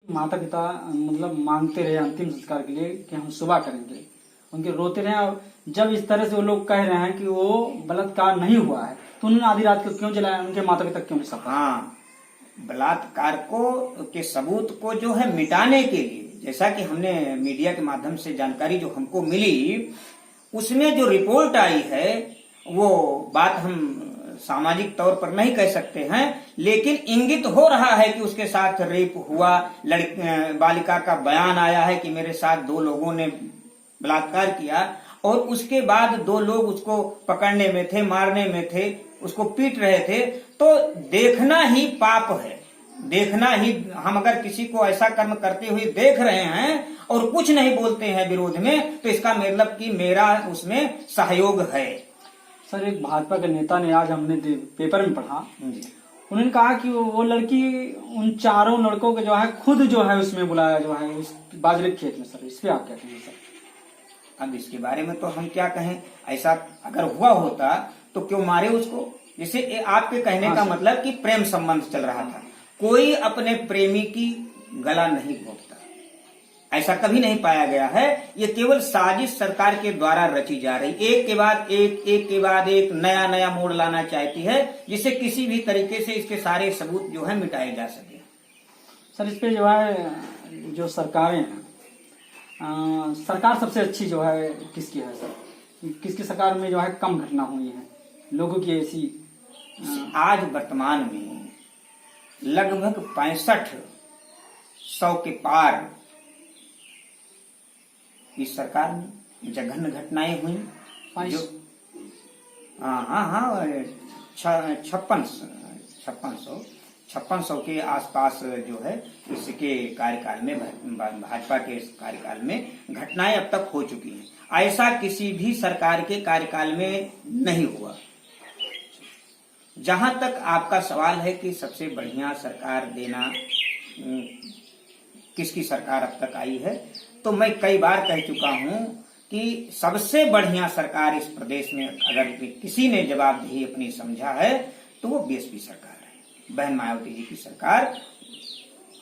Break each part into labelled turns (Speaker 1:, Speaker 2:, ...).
Speaker 1: माता पिता मतलब मांगते रहे अंतिम संस्कार के लिए कि हम सुबह करेंगे, उनके रोते रहे। और जब इस तरह से वो लोग कह रहे हैं कि वो बलात्कार नहीं हुआ है, तो उन्होंने आधी रात को क्यों जलाया? उनके माता पिता क्यों नहीं सफा?
Speaker 2: हाँ, बलात्कार को के सबूत को जो है मिटाने के लिए, जैसा कि हमने मीडिया के माध्यम से जानकारी जो हमको मिली, उसमें जो रिपोर्ट आई है वो बात हम सामाजिक तौर पर नहीं कह सकते हैं, लेकिन इंगित हो रहा है कि उसके साथ रेप हुआ। बालिका का बयान आया है कि मेरे साथ दो लोगों ने बलात्कार किया, और उसके बाद दो लोग उसको पकड़ने में थे, मारने में थे, उसको पीट रहे थे। तो देखना ही पाप है, देखना ही। हम अगर किसी को ऐसा कर्म करते हुए देख रहे हैं और कुछ नहीं बोलते हैं विरोध में, तो इसका मतलब कि मेरा उसमें सहयोग है।
Speaker 1: सर, एक भाजपा के नेता ने, आज हमने पेपर में पढ़ा,
Speaker 2: जी,
Speaker 1: उन्होंने कहा कि वो लड़की उन चारों लड़कों को जो है खुद जो है उसमें बुलाया जो है उस बाजरे के खेत में। सर, इस पे आप क्या कहेंगे? सर,
Speaker 2: अब इसके बारे में तो हम क्या कहें, ऐसा अगर हुआ होता तो क्यों मारे उसको? जैसे आपके कहने का मतलब कि प्रेम संबंध चल रहा था। कोई अपने प्रेमी की गला नहीं घोंटता, ऐसा कभी नहीं पाया गया है। ये केवल साजिश सरकार के द्वारा रची जा रही, एक के बाद एक नया नया मोड़ लाना चाहती है, जिससे किसी भी तरीके से इसके सारे सबूत जो है मिटाए जा सके।
Speaker 1: सर, इस पे जो है जो सरकारें हैं, सरकार सबसे अच्छी जो है किसकी है? सर, किसकी सरकार में जो है कम घटना हुई है लोगों की ऐसी?
Speaker 2: आज वर्तमान में लगभग 6500 के पार इस सरकार में जघन्य घटनाएं हुई। जो 5600 के आसपास जो है इसके कार्यकाल में, भाजपा के कार्यकाल में घटनाएं अब तक हो चुकी हैं। ऐसा किसी भी सरकार के कार्यकाल में नहीं हुआ। जहां तक आपका सवाल है कि सबसे बढ़िया सरकार देना किसकी सरकार अब तक आई है, तो मैं कई बार कह चुका हूं कि सबसे बढ़िया सरकार इस प्रदेश में अगर किसी ने जवाबदेही अपनी समझा है तो वो बीएसपी सरकार है। बहन मायावती जी की सरकार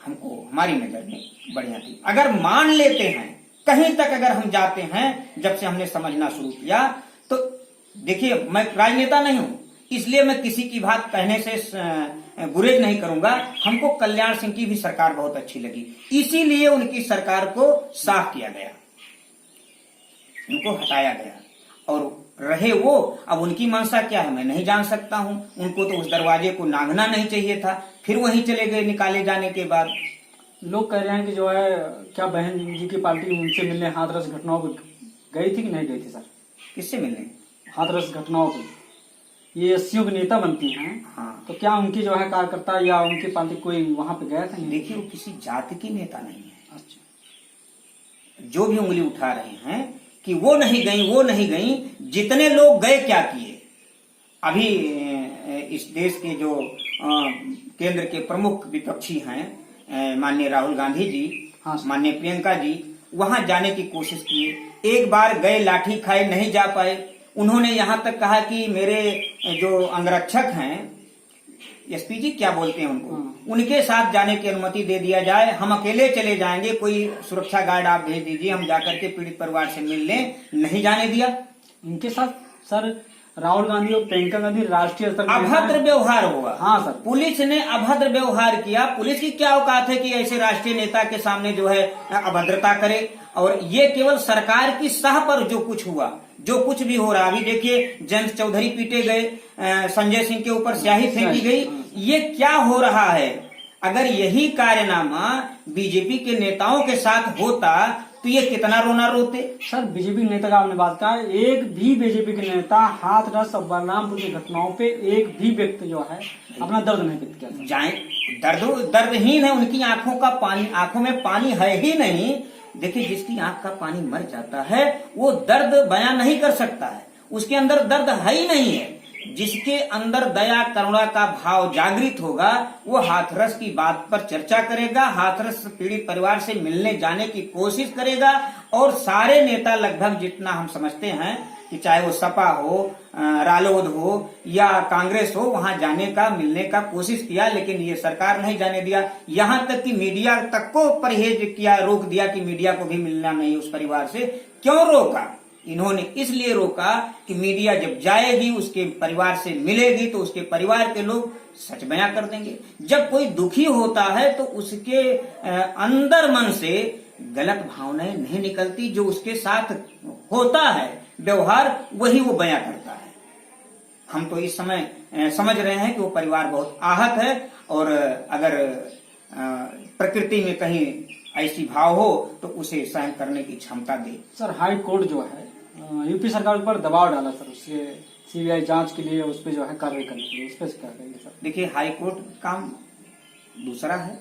Speaker 2: हमको, हमारी नजर में बढ़िया थी। अगर मान लेते हैं, कहीं तक अगर हम जाते हैं, जब से हमने समझना शुरू किया, तो देखिए, मैं राजनेता नहीं हूं, इसलिए मैं किसी की बात कहने से गुरेज नहीं करूंगा। हमको कल्याण सिंह की भी सरकार बहुत अच्छी लगी, इसीलिए उनकी सरकार को साफ किया गया, उनको हटाया गया। और रहे वो, अब उनकी मंशा क्या है मैं नहीं जान सकता हूं। उनको तो उस दरवाजे को नांगना नहीं चाहिए था, फिर वहीं चले गए निकाले जाने के बाद।
Speaker 1: लोग कह रहे हैं कि जो है क्या बहन जी की पार्टी उनसे मिलने हाथरस घटनाओं को गई थी कि नहीं गई थी? सर,
Speaker 2: किससे मिलने?
Speaker 1: हाथरस घटनाओं को ये एससीओ के नेता बनती हैं।
Speaker 2: हाँ,
Speaker 1: तो क्या उनकी जो है कार्यकर्ता या उनकी पार्टी कोई वहां पे गया था?
Speaker 2: देखिए, वो किसी जाति की नेता नहीं है।
Speaker 1: अच्छा,
Speaker 2: जो भी उंगली उठा रहे हैं कि वो नहीं गई, जितने लोग गए क्या किए? अभी इस देश के जो केंद्र के प्रमुख विपक्षी हैं, माननीय राहुल गांधी जी, माननीय प्रियंका जी, वहां जाने की कोशिश किए। एक बार गए, लाठी खाए, नहीं जा पाए। उन्होंने यहां तक कहा कि मेरे जो अंगरक्षक हैं, एसपी जी क्या बोलते हैं उनको, उनके साथ जाने की अनुमति दे दिया जाए, हम अकेले चले जाएंगे, कोई सुरक्षा गार्ड आप भेज दीजिए, हम जाकर के पीड़ित परिवार से मिल लें। नहीं जाने दिया।
Speaker 1: उनके साथ सर राहुल गांधी और प्रियंका गांधी राष्ट्रीय स्तर पर
Speaker 2: अभद्र व्यवहार हुआ।
Speaker 1: हाँ सर,
Speaker 2: पुलिस ने अभद्र व्यवहार किया। पुलिस की क्या औकात है कि ऐसे राष्ट्रीय नेता के सामने जो है अभद्रता करे? और ये केवल सरकार की सह पर जो कुछ हुआ, जो कुछ भी हो रहा, अभी देखिए जयंत चौधरी पीटे गए, संजय सिंह के ऊपर स्याही फेंकी गई, ये क्या हो रहा है? अगर यही कारनामा बीजेपी के नेताओं के साथ होता तो ये कितना रोना रोते।
Speaker 1: सर, बीजेपी के नेता का आपने बात कहा, एक भी बीजेपी के नेता हाथरस और बलरामपुर की घटनाओं पे एक भी व्यक्ति जो है अपना दर्द नहीं व्यक्त किया।
Speaker 2: जाए दर्दहीन है, उनकी आंखों का पानी, आंखों में पानी है ही नहीं। देखिए, जिसकी आंख का पानी मर जाता है वो दर्द बयां नहीं कर सकता है, उसके अंदर दर्द है ही नहीं है। जिसके अंदर दया करुणा का भाव जागृत होगा वो हाथरस की बात पर चर्चा करेगा, हाथरस पीड़ित परिवार से मिलने जाने की कोशिश करेगा। और सारे नेता लगभग जितना हम समझते हैं कि चाहे वो सपा हो, रालोद हो या कांग्रेस हो, वहां जाने का, मिलने का कोशिश किया, लेकिन ये सरकार नहीं जाने दिया। यहां तक कि मीडिया तक को परहेज किया, रोक दिया कि मीडिया को भी मिलना नहीं उस परिवार से। क्यों रोका? इन्होंने इसलिए रोका कि मीडिया जब जाएगी, उसके परिवार से मिलेगी, तो उसके परिवार के लोग सच बयां कर देंगे। जब कोई दुखी होता है तो उसके अंदर मन से गलत भावनाएं नहीं निकलती, जो उसके साथ होता है व्यवहार वही वो बयां करता है। हम तो इस समय समझ रहे हैं कि वो परिवार बहुत आहत है, और अगर प्रकृति में कहीं ऐसी भाव हो तो उसे सहन करने की क्षमता दे।
Speaker 1: सर हाई कोर्ट जो है यूपी सरकार पर दबाव डाला सर, उसके सीबीआई जांच के लिए, उस पर जो है कार्रवाई करने के लिए, उस पर क्या करेंगे सर?
Speaker 2: देखिए, हाई कोर्ट काम दूसरा है,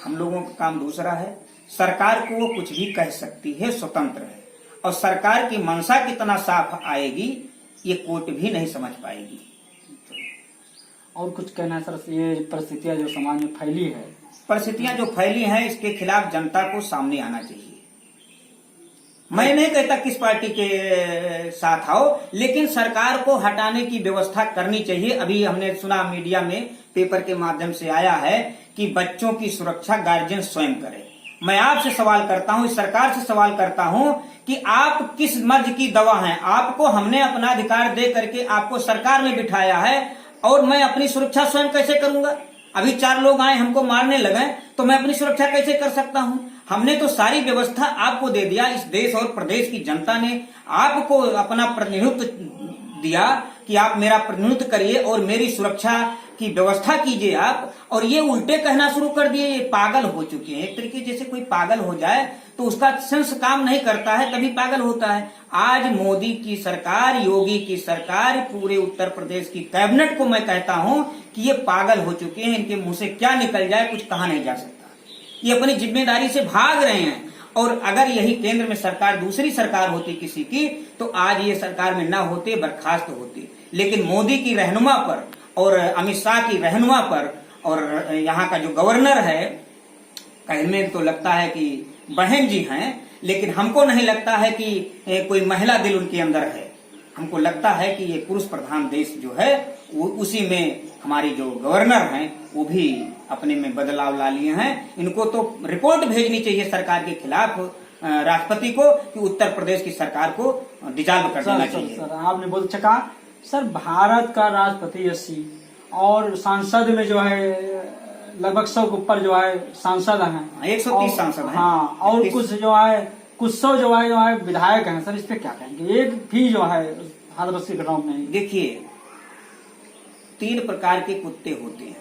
Speaker 2: हम लोगों का काम दूसरा है। सरकार को वो कुछ भी कह सकती है, स्वतंत्र है, और सरकार की मंशा कितना साफ आएगी ये कोर्ट भी नहीं समझ पाएगी।
Speaker 1: और कुछ कहना है सर, ये परिस्थितियां जो समाज में फैली है,
Speaker 2: परिस्थितियां जो फैली हैं, इसके खिलाफ जनता को सामने आना चाहिए। मैं नहीं कहता किस पार्टी के साथ आओ, लेकिन सरकार को हटाने की व्यवस्था करनी चाहिए। अभी हमने सुना मीडिया में, पेपर के माध्यम से आया है कि बच्चों की सुरक्षा गार्जियन स्वयं करे। मैं आपसे सवाल करता हूं, इस सरकार से सवाल करता हूं कि आप किस मर्ज की दवा हैं? आपको हमने अपना अधिकार दे करके आपको सरकार में बिठाया है, और मैं अपनी सुरक्षा स्वयं कैसे करूंगा? अभी 4 लोग आए हमको मारने लगे तो मैं अपनी सुरक्षा कैसे कर सकता हूं? हमने तो सारी व्यवस्था आपको दे दिया। इस देश और प्रदेश की जनता ने आपको अपना प्रतिनिधित्व दिया कि आप मेरा प्रतिनिधित्व करिए और मेरी सुरक्षा की व्यवस्था कीजिए आप, और ये उल्टे कहना शुरू कर दिए। ये पागल हो चुके हैं एक तरीके, जैसे कोई पागल हो जाए तो उसका सेंस काम नहीं करता है तभी पागल होता है। आज मोदी की सरकार, योगी की सरकार, पूरे उत्तर प्रदेश की कैबिनेट को मैं कहता हूं कि ये पागल हो चुके हैं। इनके मुंह से क्या निकल जाए कुछ कहा नहीं जा सकता। ये अपनी जिम्मेदारी से भाग रहे हैं, और अगर यही केंद्र में सरकार दूसरी सरकार होती किसी की, तो आज ये सरकार में ना होते, बर्खास्त होते। लेकिन मोदी की रहनुमा पर और अमित शाह की रहनुमा पर और यहाँ का जो गवर्नर है, कहने तो लगता है कि बहन जी हैं, लेकिन हमको नहीं लगता है कि कोई महिला दिल उनके अंदर है। हमको लगता है कि ये पुरुष प्रधान देश जो है वो उसी में हमारी जो गवर्नर हैं वो भी अपने में बदलाव ला लिए हैं। इनको तो रिपोर्ट भेजनी चाहिए सरकार के खिलाफ राष्ट्रपति को कि उत्तर प्रदेश की सरकार को डिसॉल्व कर देना चाहिए।
Speaker 1: सर आपने बहुत अच्छा कहा। सर भारत का राष्ट्रपति 80 और सांसद में जो है लगभग 100 के ऊपर जो है सांसद हैं,
Speaker 2: 130 सांसद हैं।
Speaker 1: हाँ, और कुछ जो है कुछ 100 जो है विधायक हैं। सर इस पे क्या कहेंगे? एक भी जो है हाथरस की घटनाओं में नहीं।
Speaker 2: देखिए, 3 प्रकार के कुत्ते होते हैं,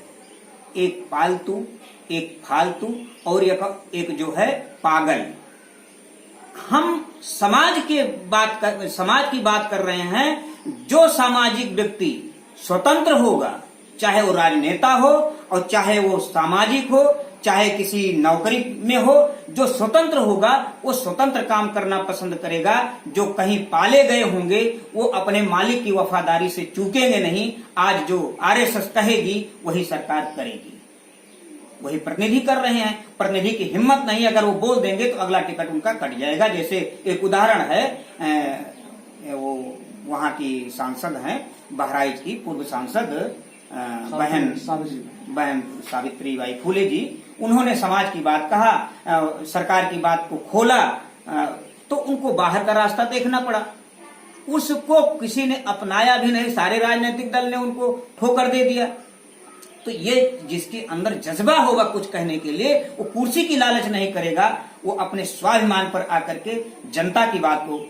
Speaker 2: एक पालतू, एक फालतू और एक जो है पागल। हम समाज की बात कर रहे हैं। जो सामाजिक व्यक्ति स्वतंत्र होगा, चाहे वो राजनेता हो और चाहे वो सामाजिक हो, चाहे किसी नौकरी में हो, जो स्वतंत्र होगा वो स्वतंत्र काम करना पसंद करेगा। जो कहीं पाले गए होंगे वो अपने मालिक की वफादारी से चूकेंगे नहीं। आज जो आरएसएस कहेगी वही सरकार करेगी, वही प्रतिनिधि कर रहे हैं। प्रतिनिधि की हिम्मत नहीं, अगर वो बोल देंगे तो अगला टिकट उनका कट जाएगा। जैसे एक उदाहरण है, वो वहां की सांसद हैं बहराइच की पूर्व सांसद बहन सावित्रीबाई फुले जी, उन्होंने समाज की बात कहा, सरकार की बात को खोला, तो उनको बाहर का रास्ता देखना पड़ा। उसको किसी ने अपनाया भी नहीं, सारे राजनीतिक दल ने उनको ठोकर दे दिया। तो ये जिसके अंदर जज्बा होगा कुछ कहने के लिए, वो कुर्सी की लालच नहीं करेगा, वो अपने स्वाभिमान पर आकर के जनता की बात को